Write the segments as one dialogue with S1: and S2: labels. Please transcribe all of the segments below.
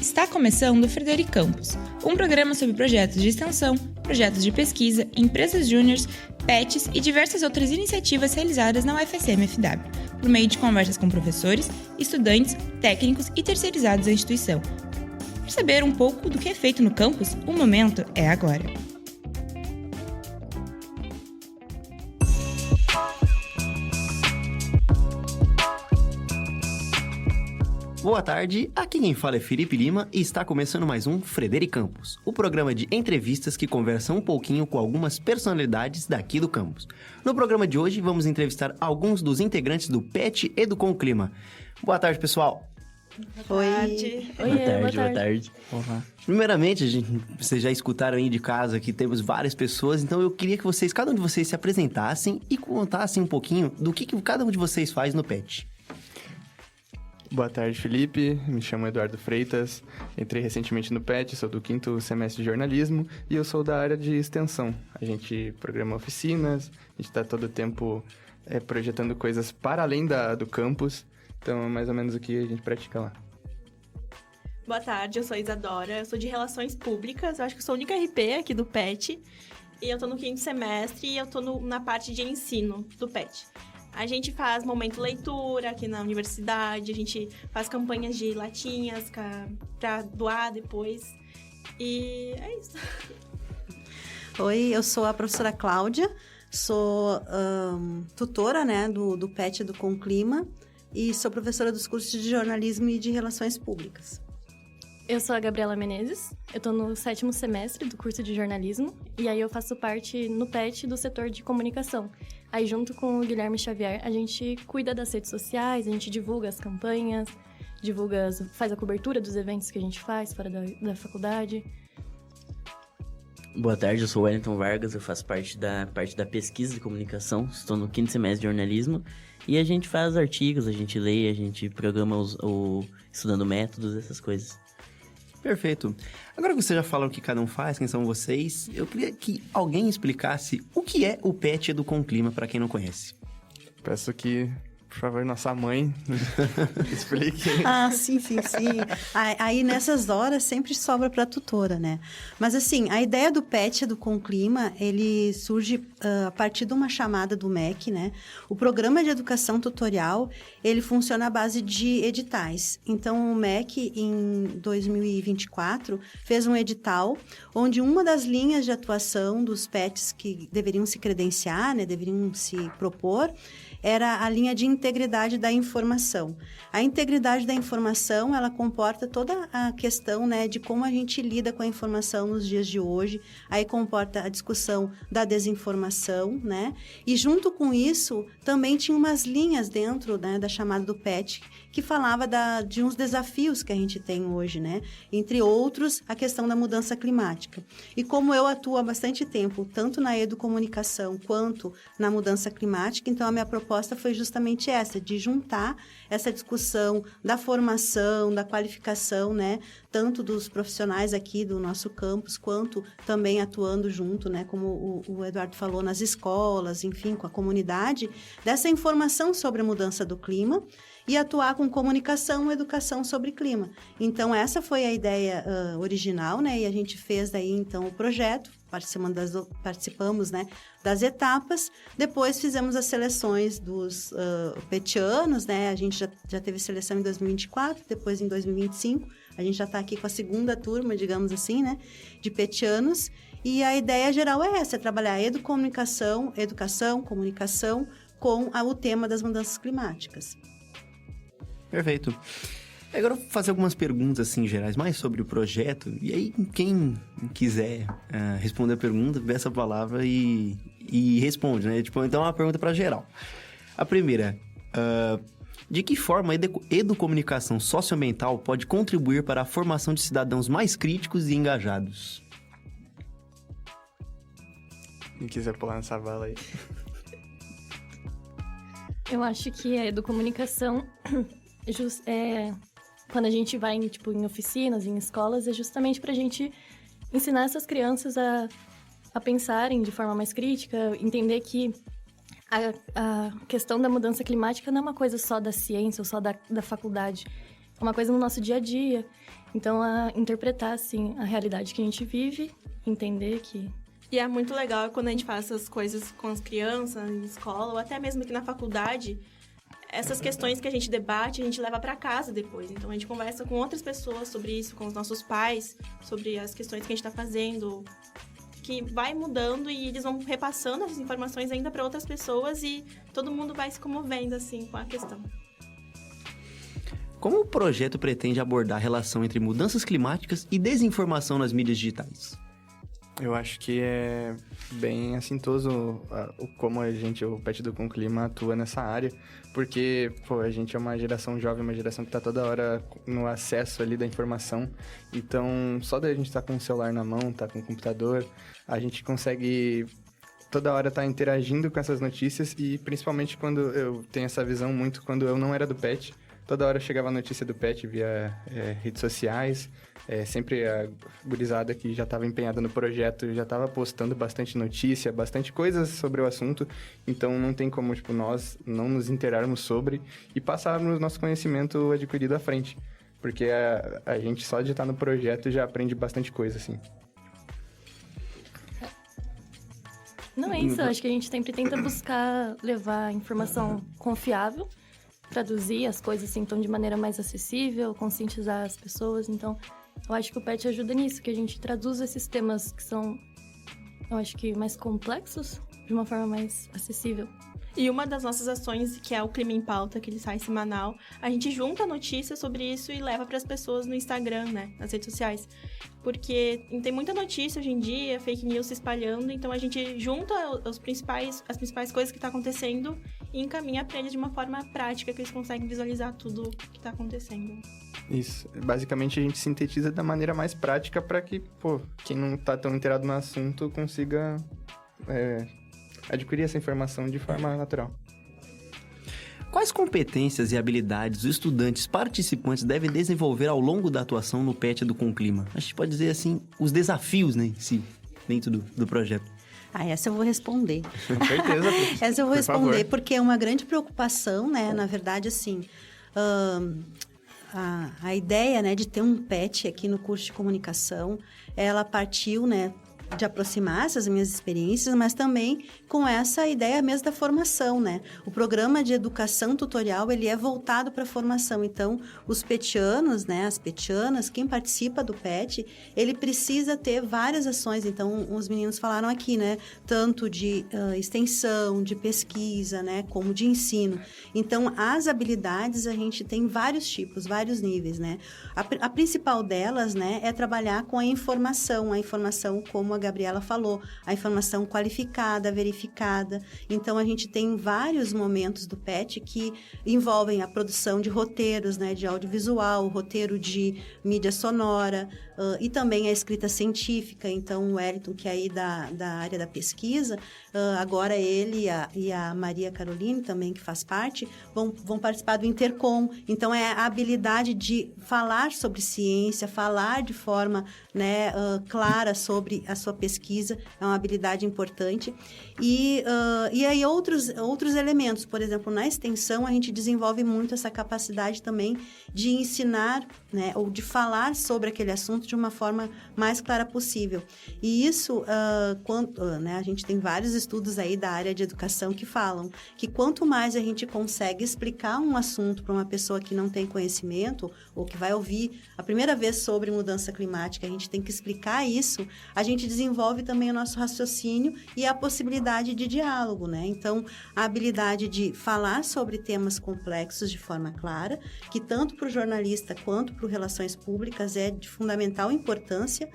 S1: Está começando o Frederic Campus, um programa sobre projetos de extensão, projetos de pesquisa, empresas júniores, PETs e diversas outras iniciativas realizadas na UFSM-FW, por meio de conversas com professores, estudantes, técnicos e terceirizados da instituição. Para saber um pouco do que é feito no campus, o momento é agora.
S2: Boa tarde, aqui quem fala é Felipe Lima e está começando mais um Frederic Campus, o programa de entrevistas que conversa um pouquinho com algumas personalidades daqui do campus. No programa de hoje, vamos entrevistar alguns dos integrantes do PET Educom Clima. Boa tarde, pessoal!
S1: Oi!
S3: Boa tarde.
S2: Olá. Primeiramente, vocês já escutaram aí de casa que temos várias pessoas, então eu queria que cada um de vocês se apresentassem e contassem um pouquinho do que cada um de vocês faz no PET.
S3: Boa tarde, Felipe. Me chamo Eduardo Freitas. Entrei recentemente no PET, sou do 5º semestre de jornalismo e eu sou da área de extensão. A gente programa oficinas, a gente está todo o tempo projetando coisas para além do campus. Então, é mais ou menos o que a gente pratica lá.
S4: Boa tarde, eu sou a Isadora, eu sou de Relações Públicas, eu acho que sou a única RP aqui do PET. E eu tô no 5º semestre e eu tô na parte de ensino do PET. A gente faz momento leitura aqui na universidade, a gente faz campanhas de latinhas pra doar depois. E é isso.
S5: Oi, eu sou a professora Cláudia, sou tutora, do PET Educom Clima e sou professora dos cursos de jornalismo e de relações públicas.
S6: Eu sou a Gabriela Menezes, eu tô no 7º semestre do curso de jornalismo e aí eu faço parte no PET do setor de comunicação. Aí junto com o Guilherme Xavier, a gente cuida das redes sociais, a gente divulga as campanhas, faz a cobertura dos eventos que a gente faz fora da faculdade.
S7: Boa tarde, eu sou o Wellington Vargas, eu faço parte da pesquisa de comunicação, estou no 5º semestre de jornalismo e a gente faz artigos, a gente lê, a gente programa estudando métodos, essas coisas.
S2: Perfeito. Agora que vocês já falaram o que cada um faz, quem são vocês, eu queria que alguém explicasse o que é o PET Educom Clima, para quem não conhece.
S3: Peço que, por favor, nossa mãe explique.
S5: Sim. Aí, nessas horas, sempre sobra para a tutora, né? Mas, assim, a ideia do PET Educom Clima, ele surge a partir de uma chamada do MEC, né? O Programa de Educação Tutorial, ele funciona à base de editais. Então, o MEC, em 2024, fez um edital onde uma das linhas de atuação dos PETs que deveriam se credenciar, né? Deveriam se propor, era a linha de integridade da informação. A integridade da informação, ela comporta toda a questão, né, de como a gente lida com a informação nos dias de hoje. Aí comporta a discussão da desinformação, né? E junto com isso, também tinha umas linhas dentro, né, da chamada do PET, que falava de uns desafios que a gente tem hoje, né? Entre outros, a questão da mudança climática. E como eu atuo há bastante tempo, tanto na educomunicação quanto na mudança climática, então a minha proposta foi justamente essa, de juntar essa discussão da formação, da qualificação, né? Tanto dos profissionais aqui do nosso campus, quanto também atuando junto, né? Como o Eduardo falou, nas escolas, enfim, com a comunidade, dessa informação sobre a mudança do clima, e atuar com comunicação e educação sobre clima. Então, essa foi a ideia original, né? E a gente fez daí, então, o projeto, participamos, né, das etapas. Depois, fizemos as seleções dos petianos, né? A gente já teve seleção em 2024, depois em 2025. A gente já está aqui com a segunda turma, digamos assim, né, de petianos. E a ideia geral é essa, é trabalhar educomunicação, educação, comunicação, com o tema das mudanças climáticas.
S2: Perfeito. Agora eu vou fazer algumas perguntas, assim, gerais, mais sobre o projeto. E aí, quem quiser responder a pergunta, peça a palavra e responde, né? Então, é uma pergunta para geral. A primeira, de que forma a educomunicação socioambiental pode contribuir para a formação de cidadãos mais críticos e engajados?
S3: Quem quiser pular nessa bala aí.
S6: Eu acho que a educomunicação... quando a gente vai em oficinas, em escolas, é justamente para a gente ensinar essas crianças a pensarem de forma mais crítica, entender que a questão da mudança climática não é uma coisa só da ciência ou só da faculdade. uma coisa no nosso dia a dia. Então, a interpretar, assim, a realidade que a gente vive, entender que...
S4: E é muito legal quando a gente faz essas coisas com as crianças, em escola, ou até mesmo aqui na faculdade, essas questões que a gente debate, a gente leva para casa depois. Então, a gente conversa com outras pessoas sobre isso, com os nossos pais, sobre as questões que a gente está fazendo, que vai mudando e eles vão repassando essas informações ainda para outras pessoas e todo mundo vai se comovendo, assim, com a questão.
S2: Como o projeto pretende abordar a relação entre mudanças climáticas e desinformação nas mídias digitais?
S3: Eu acho que é bem assintoso como o PET do Com Clima atua nessa área, porque, a gente é uma geração jovem, uma geração que está toda hora no acesso ali da informação, então só da gente estar com o celular na mão, estar com o computador, a gente consegue toda hora estar interagindo com essas notícias e principalmente quando eu tenho essa visão muito quando eu não era do PET, toda hora chegava a notícia do PET via redes sociais, sempre a gurizada que já estava empenhada no projeto já estava postando bastante notícia, bastante coisas sobre o assunto, então não tem como nós não nos interarmos sobre e passarmos nosso conhecimento adquirido à frente, porque a gente só de estar no projeto já aprende bastante coisa, assim.
S6: Não é isso, eu acho que a gente sempre tenta buscar levar informação confiável, traduzir as coisas assim, então, de maneira mais acessível, conscientizar as pessoas. Então, eu acho que o PET ajuda nisso, que a gente traduz esses temas que são, eu acho que mais complexos, de uma forma mais acessível.
S4: E uma das nossas ações, que é o Clima em Pauta, que ele sai semanal, a gente junta notícias sobre isso e leva para as pessoas no Instagram, né, nas redes sociais. Porque tem muita notícia hoje em dia, fake news se espalhando, então a gente junta as principais coisas que estão acontecendo e encaminha para eles de uma forma prática, que eles conseguem visualizar tudo que está acontecendo.
S3: Isso. Basicamente, a gente sintetiza da maneira mais prática para que, quem não está tão inteirado no assunto consiga adquirir essa informação de forma natural.
S2: Quais competências e habilidades os estudantes participantes devem desenvolver ao longo da atuação no PET do Com Clima? A gente pode dizer assim, os desafios, né, em si, dentro do projeto.
S5: Essa eu vou responder.
S3: Com certeza.
S5: Essa eu vou responder,
S3: favor.
S5: porque é uma grande preocupação, né? Na verdade, assim, a ideia, né, de ter um PET aqui no curso de comunicação, ela partiu, né, de aproximar essas minhas experiências, mas também com essa ideia mesmo da formação, né? O programa de educação tutorial, ele é voltado para a formação. Então, os petianos, né, as petianas, quem participa do PET, ele precisa ter várias ações. Então, os meninos falaram aqui, né? Tanto de extensão, de pesquisa, né? Como de ensino. Então, as habilidades, a gente tem vários tipos, vários níveis, né? A principal delas, né, é trabalhar com a informação como a Gabriela falou, a informação qualificada, verificada. Então, a gente tem vários momentos do PET que envolvem a produção de roteiros, né, de audiovisual, roteiro de mídia sonora e também a escrita científica. Então, o Wellington, que é aí da área da pesquisa, agora ele e a Maria Caroline também, que faz parte, vão participar do Intercom. Então, é a habilidade de falar sobre ciência, falar de forma, né, clara sobre a sua pesquisa, é uma habilidade importante. E aí outros elementos, por exemplo, na extensão, a gente desenvolve muito essa capacidade também de ensinar, né, ou de falar sobre aquele assunto de uma forma mais clara possível. E isso, né, a gente tem vários estudos aí da área de educação que falam que quanto mais a gente consegue explicar um assunto para uma pessoa que não tem conhecimento, ou que vai ouvir a primeira vez sobre mudança climática, a gente tem que explicar isso, a gente desenvolve também o nosso raciocínio e a possibilidade de diálogo, né? Então, a habilidade de falar sobre temas complexos de forma clara, que tanto para o jornalista quanto para o Relações Públicas é de fundamental importância,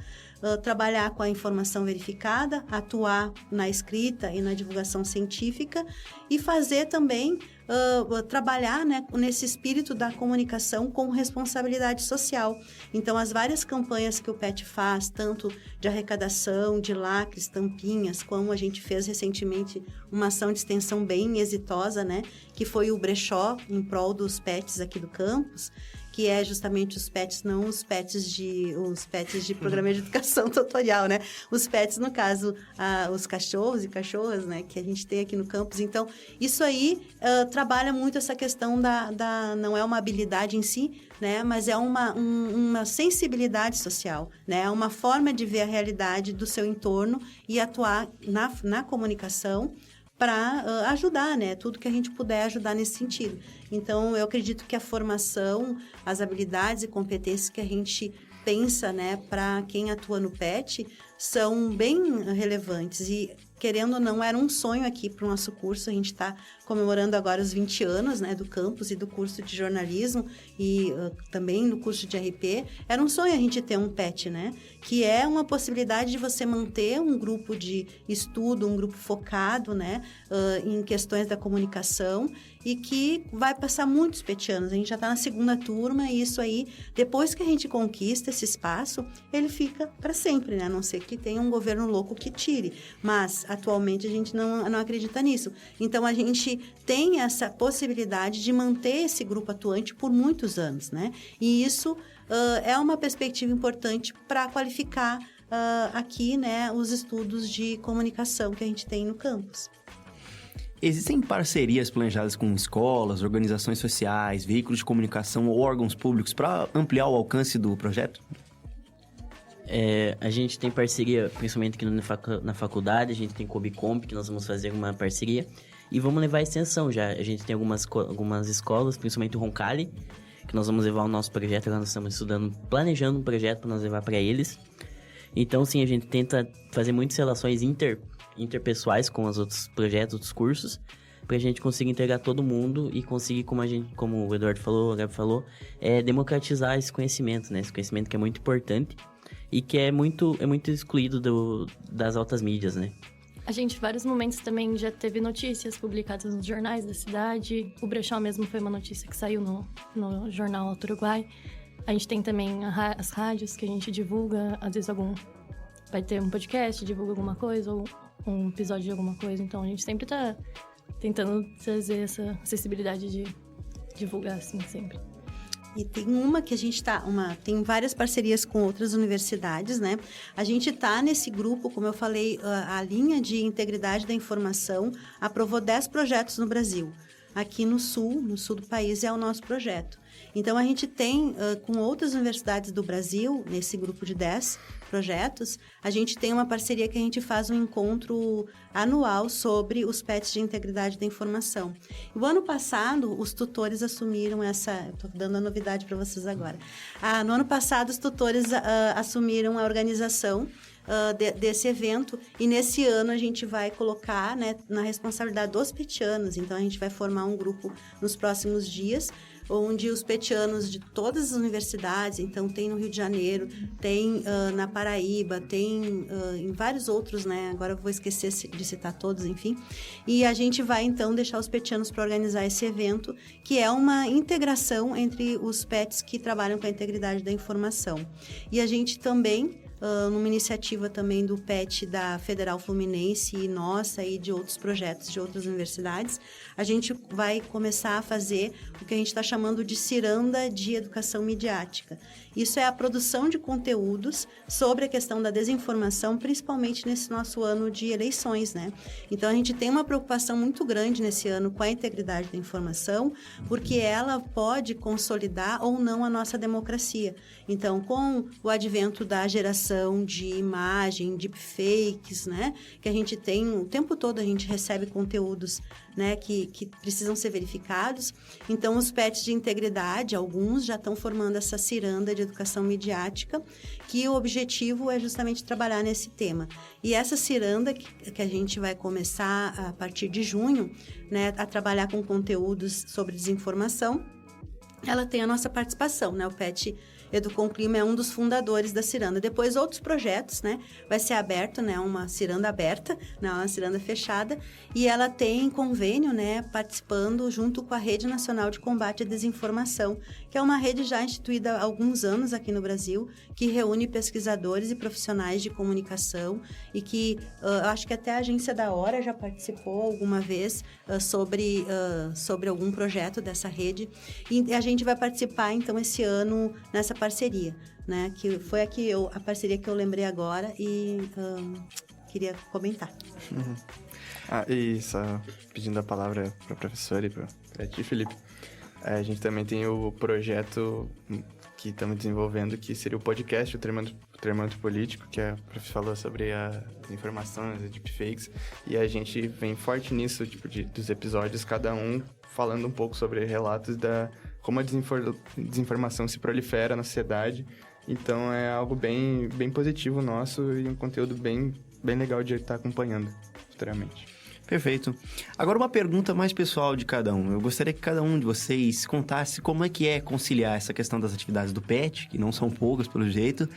S5: trabalhar com a informação verificada, atuar na escrita e na divulgação científica e fazer também, trabalhar, né, nesse espírito da comunicação com responsabilidade social. Então, as várias campanhas que o PET faz, tanto de arrecadação, de lacres, tampinhas, como a gente fez recentemente uma ação de extensão bem exitosa, né, que foi o brechó em prol dos PETs aqui do campus. que é justamente os pets, não os pets de programa de educação tutorial, né? Os pets, no caso, os cachorros e cachorras, né? Que a gente tem aqui no campus. Então, isso aí trabalha muito essa questão não é uma habilidade em si, né? Mas é uma sensibilidade social, né? É uma forma de ver a realidade do seu entorno e atuar na comunicação para ajudar, né? Tudo que a gente puder ajudar nesse sentido. Então, eu acredito que a formação, as habilidades e competências que a gente pensa, né, para quem atua no PET, são bem relevantes. E, querendo ou não, era um sonho aqui para o nosso curso. A gente está comemorando agora os 20 anos, né, do campus e do curso de jornalismo e também do curso de RP. Era um sonho a gente ter um PET, né? Que é uma possibilidade de você manter um grupo de estudo, um grupo focado, né, em questões da comunicação e que vai passar muitos petianos. A gente já está na segunda turma e isso aí, depois que a gente conquista esse espaço, ele fica para sempre, né? A não ser que tenha um governo louco que tire. Mas, atualmente, a gente não acredita nisso. Então, a gente tem essa possibilidade de manter esse grupo atuante por muitos anos, né? E isso é uma perspectiva importante para qualificar aqui, né, os estudos de comunicação que a gente tem no campus.
S2: Existem parcerias planejadas com escolas, organizações sociais, veículos de comunicação ou órgãos públicos para ampliar o alcance do projeto?
S7: A gente tem parceria, principalmente aqui na faculdade, a gente tem Cobicomp, que nós vamos fazer uma parceria, e vamos levar a extensão já. A gente tem algumas escolas, principalmente o Roncalli, que nós vamos levar o nosso projeto, agora nós estamos planejando um projeto para nós levar para eles. Então, sim, a gente tenta fazer muitas relações interpessoais com os outros projetos, outros cursos, para a gente conseguir integrar todo mundo e conseguir, como o Eduardo falou, o Gabi falou, democratizar esse conhecimento, né? Esse conhecimento que é muito importante e que é muito excluído das altas mídias, né?
S6: A gente, em vários momentos, também já teve notícias publicadas nos jornais da cidade. O Brechó mesmo foi uma notícia que saiu no jornal Alto Uruguai. A gente tem também as rádios que a gente divulga, às vezes vai ter um podcast, divulga alguma coisa, ou um episódio de alguma coisa. Então, a gente sempre tá tentando trazer essa acessibilidade de divulgar, assim, sempre.
S5: E tem uma que a gente tem várias parcerias com outras universidades, né? A gente tá nesse grupo, como eu falei, a linha de integridade da informação aprovou 10 projetos no Brasil. Aqui no sul do país é o nosso projeto. Então, a gente tem, com outras universidades do Brasil, nesse grupo de 10 projetos, a gente tem uma parceria que a gente faz um encontro anual sobre os PETs de integridade da informação. O ano passado, os tutores assumiram estou dando a novidade para vocês agora. No ano passado, os tutores assumiram a organização desse evento, e nesse ano a gente vai colocar, né, na responsabilidade dos petianos. Então, a gente vai formar um grupo nos próximos dias, onde os petianos de todas as universidades, então tem no Rio de Janeiro, tem na Paraíba, tem em vários outros, né? Agora eu vou esquecer de citar todos, enfim. E a gente vai, então, deixar os petianos para organizar esse evento, que é uma integração entre os PETs que trabalham com a integridade da informação. E a gente também, numa iniciativa também do PET da Federal Fluminense e nossa e de outros projetos de outras universidades, a gente vai começar a fazer o que a gente está chamando de ciranda de educação midiática. Isso é a produção de conteúdos sobre a questão da desinformação, principalmente nesse nosso ano de eleições, né? Então, a gente tem uma preocupação muito grande nesse ano com a integridade da informação, porque ela pode consolidar ou não a nossa democracia. Então, com o advento da geração de imagem, deepfakes, né? Que a gente tem, o tempo todo a gente recebe conteúdos, né, que precisam ser verificados. Então, os PETs de integridade, alguns já estão formando essa ciranda de educação midiática, que o objetivo é justamente trabalhar nesse tema. E essa ciranda que a gente vai começar a partir de junho, né, a trabalhar com conteúdos sobre desinformação, ela tem a nossa participação, né? O PET Educom-Clima é um dos fundadores da ciranda. Depois, outros projetos, né? Vai ser aberto, né? Uma ciranda aberta, não uma ciranda fechada. E ela tem convênio, né? Participando junto com a Rede Nacional de Combate à Desinformação, que é uma rede já instituída há alguns anos aqui no Brasil, que reúne pesquisadores e profissionais de comunicação e que acho que até a agência da Hora já participou alguma vez sobre algum projeto dessa rede. E a gente vai participar, então, esse ano nessa parceria, né? Que foi a parceria que eu lembrei agora e queria comentar.
S3: Uhum. E só pedindo a palavra para a professora e para ti, Felipe. A gente também tem o projeto que estamos desenvolvendo, que seria o podcast, o Termômetro Político, que a prof falou sobre as informações, as deepfakes, e a gente vem forte nisso, tipo, dos episódios, cada um falando um pouco sobre relatos como a desinformação se prolifera na sociedade. Então, é algo bem, bem positivo nosso e um conteúdo bem, bem legal de estar acompanhando futuramente.
S2: Perfeito. Agora uma pergunta mais pessoal de cada um. Eu gostaria que cada um de vocês contasse como é que é conciliar essa questão das atividades do PET, que não são poucas pelo jeito,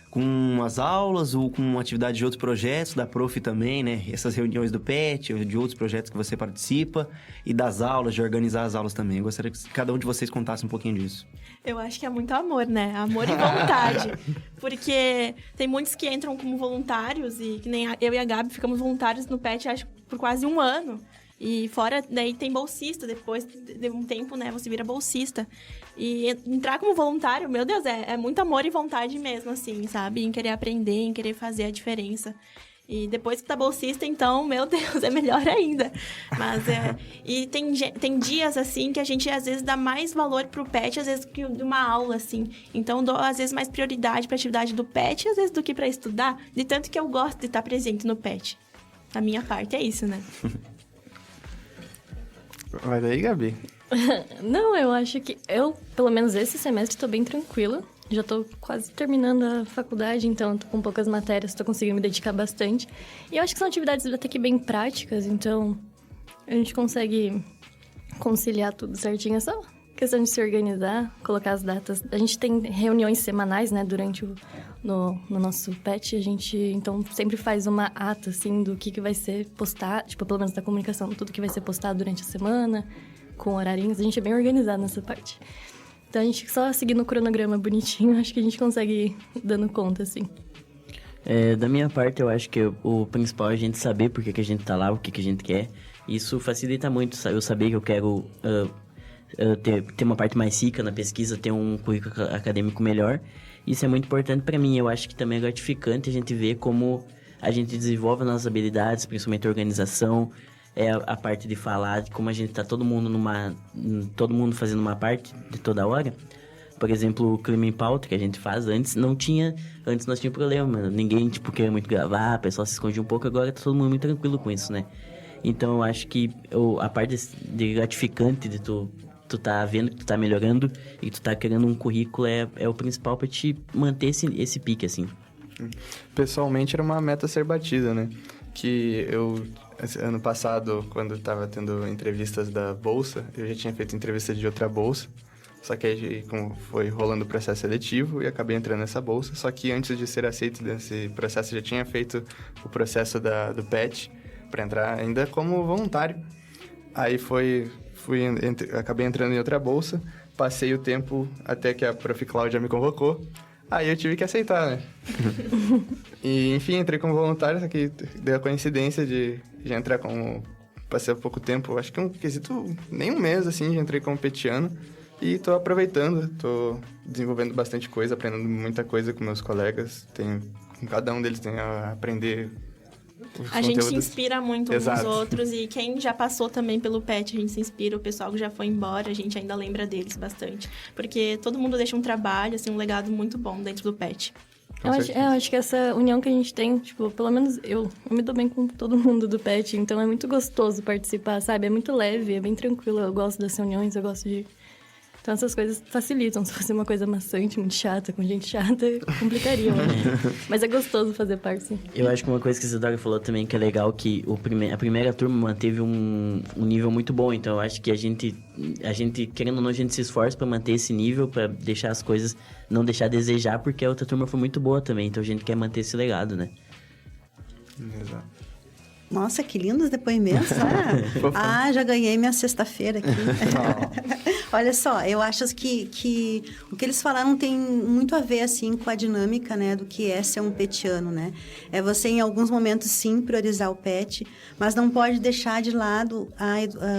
S2: com as aulas ou com atividade de outros projetos, da prof também, né? Essas reuniões do PET, ou de outros projetos que você participa, e das aulas, de organizar as aulas também. Eu gostaria que cada um de vocês contasse um pouquinho disso.
S4: Eu acho que é muito amor, né? Amor e vontade. Porque tem muitos que entram como voluntários, e que nem eu e a Gabi ficamos voluntários no PET, acho, por quase 1 ano. E fora, daí tem bolsista, depois de um tempo, né, você vira bolsista. E entrar como voluntário, meu Deus, é muito amor e vontade mesmo, assim, sabe? Em querer aprender, em querer fazer a diferença. E depois que tá bolsista, então, meu Deus, é melhor ainda. Mas e tem dias, assim, que a gente, às vezes, dá mais valor pro PET, às vezes, que de uma aula, assim. Então, dou, às vezes, mais prioridade pra atividade do PET, às vezes, do que pra estudar. De tanto que eu gosto de estar presente no PET. A minha parte é isso, né?
S3: Vai daí, Gabi?
S6: Não, eu acho que pelo menos esse semestre, tô bem tranquila. Já tô quase terminando a faculdade, então tô com poucas matérias, tô conseguindo me dedicar bastante. E eu acho que são atividades até que bem práticas, então a gente consegue conciliar tudo certinho. É só questão de se organizar, colocar as datas. A gente tem reuniões semanais, né, durante no nosso PET. A gente, então, sempre faz uma ata, assim, do que vai ser postado, tipo, pelo menos da comunicação, tudo que vai ser postado durante a semana, com horarinhos. A gente é bem organizado nessa parte. Então, a gente só seguindo o cronograma bonitinho, acho que a gente consegue ir dando conta, assim.
S7: Da minha parte, eu acho que o principal é a gente saber por que a gente tá lá, o que a gente quer. Isso facilita muito, eu saber que eu quero ter uma parte mais rica na pesquisa, ter um currículo acadêmico melhor. Isso é muito importante para mim. Eu acho que também é gratificante a gente ver como a gente desenvolve as nossas habilidades, principalmente a organização, a parte de falar, de como a gente tá todo mundo fazendo uma parte de toda hora. Por exemplo, o Clima em Pauta que a gente faz antes nós tínhamos problema, ninguém queria muito gravar, o pessoal se escondia um pouco, agora tá todo mundo muito tranquilo com isso, né? Então eu acho que a parte de gratificante de tu tá vendo que tu tá melhorando e tu tá criando um currículo é o principal pra te manter esse pique, assim.
S3: Pessoalmente, era uma meta a ser batida, né? Que ano passado, quando tava tendo entrevistas da Bolsa, eu já tinha feito entrevista de outra Bolsa, só que aí, como foi rolando o processo seletivo, e acabei entrando nessa Bolsa, só que antes de ser aceito nesse processo, eu já tinha feito o processo do PET, para entrar ainda como voluntário. Aí acabei entrando em outra bolsa, passei o tempo até que a prof. Cláudia me convocou, aí eu tive que aceitar, né? E, enfim, entrei como voluntário, só que deu a coincidência de já entrar como... Passei há pouco tempo, acho que nem um mês, assim, já entrei como petiano, e tô aproveitando, tô desenvolvendo bastante coisa, aprendendo muita coisa com meus colegas, com cada um deles tem a aprender...
S4: A gente se inspira muito uns
S3: Exato.
S4: nos outros, e quem já passou também pelo PET, a gente se inspira. O pessoal que já foi embora, a gente ainda lembra deles bastante. Porque todo mundo deixa um trabalho, assim, um legado muito bom dentro do PET.
S6: Eu acho que essa união que a gente tem, tipo, pelo menos eu me dou bem com todo mundo do PET, então é muito gostoso participar, sabe? É muito leve, é bem tranquilo, eu gosto das reuniões, eu gosto de Então essas coisas facilitam. Se fosse uma coisa maçante, muito chata, com gente chata, complicaria, eu acho. Mas é gostoso fazer parte, sim.
S7: Eu acho que uma coisa que a Isadora falou também que é legal, que a primeira turma manteve um nível muito bom. Então eu acho que a gente, querendo ou não, a gente se esforça pra manter esse nível, pra deixar as coisas, não deixar a desejar, porque a outra turma foi muito boa também. Então a gente quer manter esse legado, né?
S3: Exato.
S5: Nossa, que lindos depoimentos. Já ganhei minha sexta-feira aqui. Olha só, eu acho que o que eles falaram tem muito a ver, assim, com a dinâmica, né, do que é ser um petiano, né? É você, em alguns momentos, sim, priorizar o pet, mas não pode deixar de lado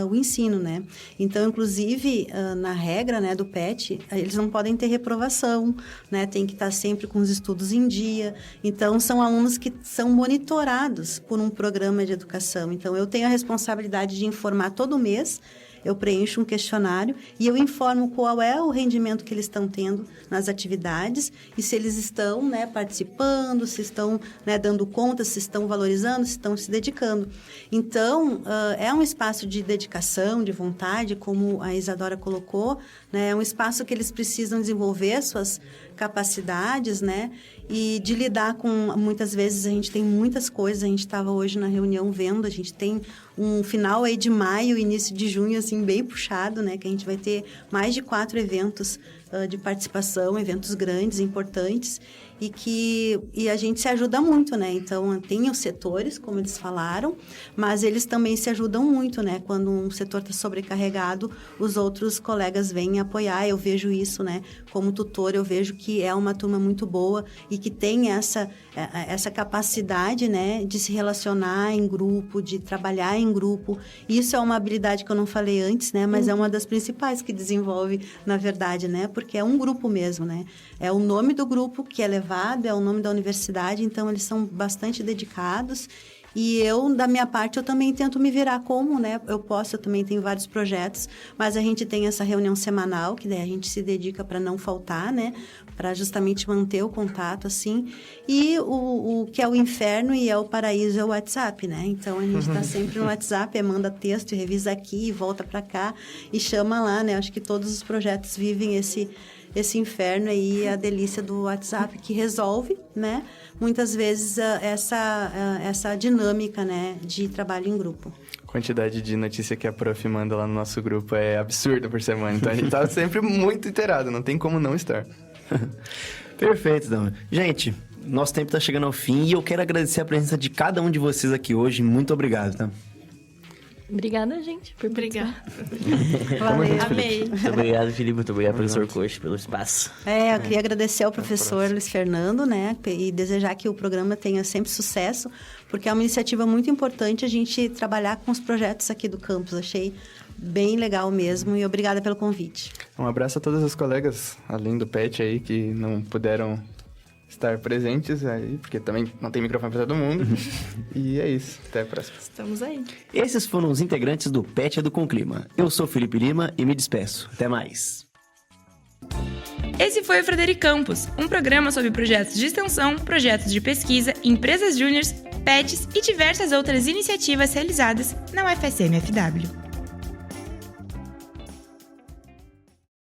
S5: o ensino, né? Então, inclusive, na regra, né, do pet, eles não podem ter reprovação, né? Tem que estar sempre com os estudos em dia. Então, são alunos que são monitorados por um programa de educação. Então, eu tenho a responsabilidade de informar todo mês, eu preencho um questionário e eu informo qual é o rendimento que eles estão tendo nas atividades e se eles estão, né, participando, se estão, né, dando conta, se estão valorizando, se estão se dedicando. Então, é um espaço de dedicação, de vontade, como a Isadora colocou, né, é um espaço que eles precisam desenvolver suas capacidades, né, e de lidar com, muitas vezes, a gente tem muitas coisas, a gente estava hoje na reunião vendo, a gente tem um final aí de maio, início de junho, assim, bem puxado, né, que a gente vai ter mais de 4 eventos de participação, eventos grandes, importantes, e a gente se ajuda muito, né? Então, tem os setores, como eles falaram, mas eles também se ajudam muito, né? Quando um setor está sobrecarregado, os outros colegas vêm apoiar. Eu vejo isso, né? Como tutor, eu vejo que é uma turma muito boa e que tem essa capacidade, né? De se relacionar em grupo, de trabalhar em grupo. Isso é uma habilidade que eu não falei antes, né? Mas é uma das principais que desenvolve, na verdade, né? Porque é um grupo mesmo, né? É o nome do grupo que é levado, é o nome da universidade, então eles são bastante dedicados. E eu, da minha parte, eu também tento me virar como, né? Eu também tenho vários projetos, mas a gente tem essa reunião semanal, que daí a gente se dedica para não faltar, né? Para justamente manter o contato, assim. E o que é o inferno e é o paraíso é o WhatsApp, né? Então, a gente está sempre no WhatsApp, manda texto, revisa aqui, volta para cá e chama lá, né? Acho que todos os projetos vivem esse inferno aí, a delícia do WhatsApp, que resolve, né? Muitas vezes essa dinâmica, né, de trabalho em grupo.
S3: A quantidade de notícia que a prof manda lá no nosso grupo é absurda por semana. Então, a gente tá sempre muito inteirado, não tem como não estar.
S2: Perfeito, então. Gente, nosso tempo tá chegando ao fim e eu quero agradecer a presença de cada um de vocês aqui hoje. Muito obrigado, tá?
S6: Obrigada, gente, por
S4: Obrigada.
S5: Valeu.
S4: Amei.
S7: Muito obrigado, Felipe. Muito obrigado, professor Coxa, pelo espaço.
S5: Eu queria agradecer ao professor Luiz Fernando, né? E desejar que o programa tenha sempre sucesso, porque é uma iniciativa muito importante a gente trabalhar com os projetos aqui do campus. Achei bem legal mesmo e obrigada pelo convite.
S3: Um abraço a todas as colegas, além do PET aí, que não puderam estar presentes aí, porque também não tem microfone para todo mundo. E é isso. Até a próxima.
S4: Estamos aí.
S2: Esses foram os integrantes do PET Edu com Clima. Eu sou Felipe Lima e me despeço. Até mais.
S1: Esse foi o Frederic Campus, um programa sobre projetos de extensão, projetos de pesquisa, empresas júniores, PETs e diversas outras iniciativas realizadas na UFSM-FW.